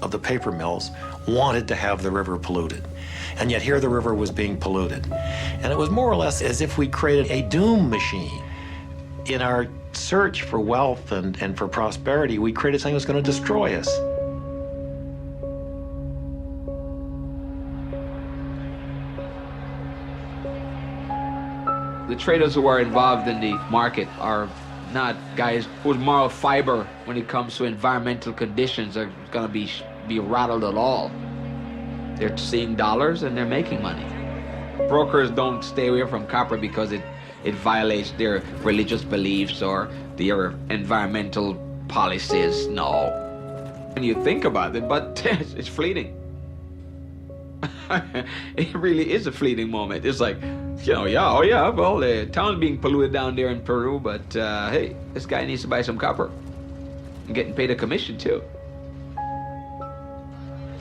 of the paper mills wanted to have the river polluted. And yet here the river was being polluted. And it was more or less as if we created a doom machine. In our search for wealth and for prosperity, we created something that was going to destroy us. The traders who are involved in the market are not guys whose moral fiber when it comes to environmental conditions are going to be rattled at all. They're seeing dollars and they're making money. Brokers don't stay away from copper because it violates their religious beliefs or their environmental policies. No. When you think about it, but it's fleeting. It really is a fleeting moment. It's like, well, the town's being polluted down there in Peru, but hey, this guy needs to buy some copper. And getting paid a commission too.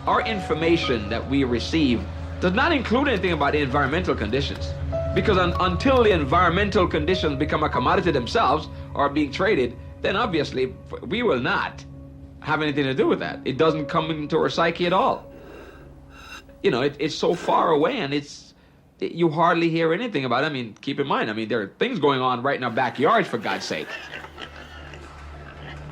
Our information that we receive does not include anything about the environmental conditions. Because until the environmental conditions become a commodity themselves or are being traded, then obviously we will not have anything to do with that. It doesn't come into our psyche at all. You know, it's so far away and you hardly hear anything about it. I mean, keep in mind, there are things going on right in our backyards, for God's sake.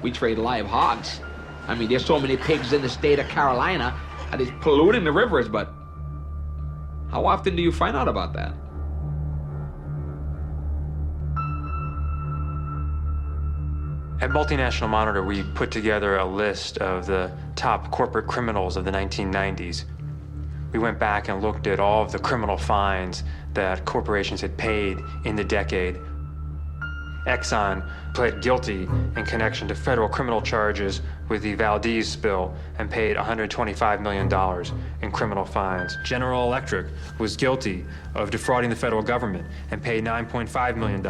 We trade live hogs. There's so many pigs in the state of Carolina and it's polluting the rivers, but how often do you find out about that? At Multinational Monitor, we put together a list of the top corporate criminals of the 1990s. We went back and looked at all of the criminal fines that corporations had paid in the decade. Exxon pled guilty in connection to federal criminal charges with the Valdez spill and paid $125 million in criminal fines. General Electric was guilty of defrauding the federal government and paid $9.5 million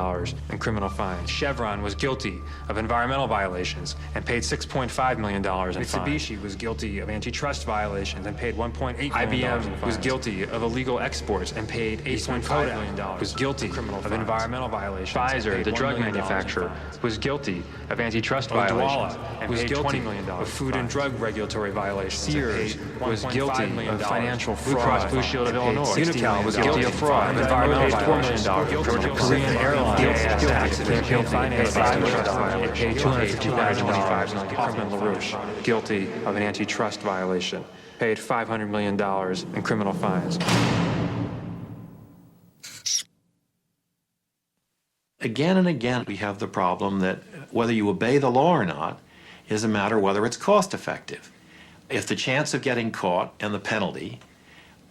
in criminal fines. Chevron was guilty of environmental violations and paid $6.5 million in fines. Mitsubishi was guilty of antitrust violations and paid $1.8 million in fines. IBM was guilty of illegal exports and paid $8.5 million. Was guilty of environmental violations. Pfizer, the drug manufacturer, was guilty of antitrust violations and paid $20 million of food and drug regulatory violations. Sears was guilty of financial fraud. Blue Cross Blue Shield of Illinois. Unical was guilty of fraud. Environmental violations. $4 million. Korean Airlines accident paid finance $5 million. It paid $225 million. Hoffman LaRouche, guilty of an antitrust violation, paid $500 million in criminal fines. Again and again, we have the problem that whether you obey the law or not is a matter of whether it's cost effective. If the chance of getting caught and the penalty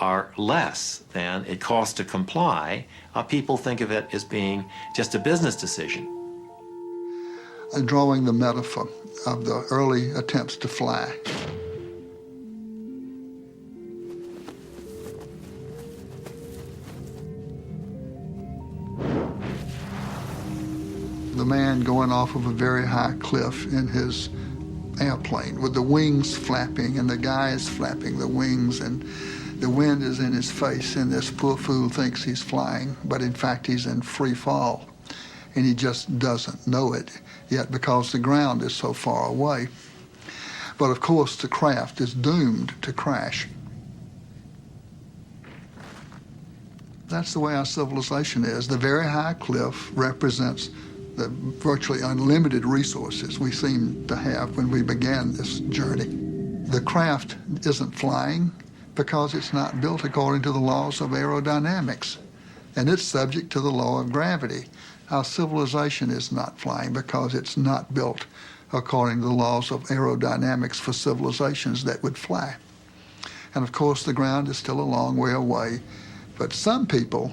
are less than it costs to comply, people think of it as being just a business decision. Drawing the metaphor of the early attempts to fly. The man going off of a very high cliff in his airplane with the wings flapping and the guy is flapping the wings and the wind is in his face and this poor fool thinks he's flying, but in fact he's in free fall and he just doesn't know it yet because the ground is so far away. But of course the craft is doomed to crash. That's the way our civilization is. The very high cliff represents the virtually unlimited resources we seem to have when we began this journey. The craft isn't flying because it's not built according to the laws of aerodynamics, and it's subject to the law of gravity. Our civilization is not flying because it's not built according to the laws of aerodynamics for civilizations that would fly. And of course, the ground is still a long way away, but some people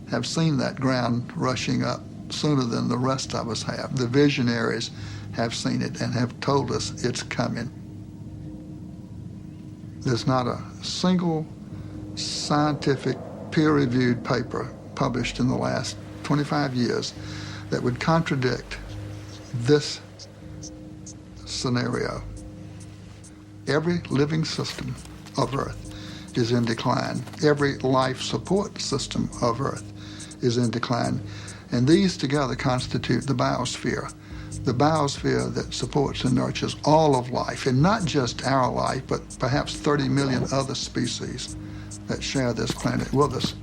have seen that ground rushing up sooner than the rest of us have. The visionaries have seen it and have told us it's coming. There's not a single scientific peer-reviewed paper published in the last 25 years that would contradict this scenario. Every living system of Earth is in decline. Every life support system of Earth is in decline. And these together constitute the biosphere. the biosphere that supports and nurtures all of life, and not just our life, but perhaps 30 million other species that share this planet with us.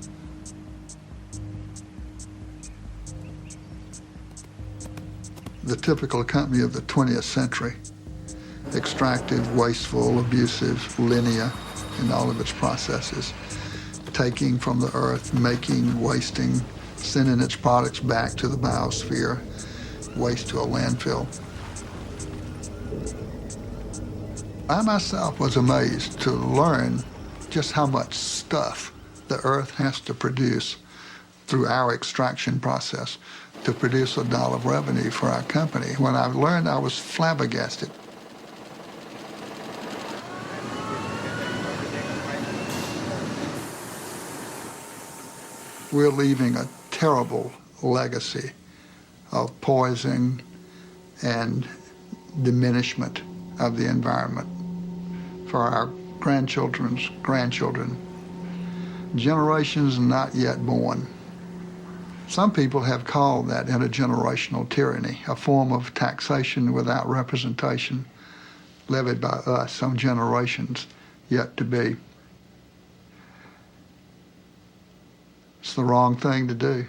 The typical company of the 20th century, extractive, wasteful, abusive, linear in all of its processes, taking from the earth, making, wasting, sending its products back to the biosphere, waste to a landfill. I myself was amazed to learn just how much stuff the earth has to produce through our extraction process to produce $1 of revenue for our company. When I learned, I was flabbergasted. We're leaving a terrible legacy of poison and diminishment of the environment for our grandchildren's grandchildren, generations not yet born. Some people have called that intergenerational tyranny, a form of taxation without representation levied by us on generations yet to be. It's the wrong thing to do.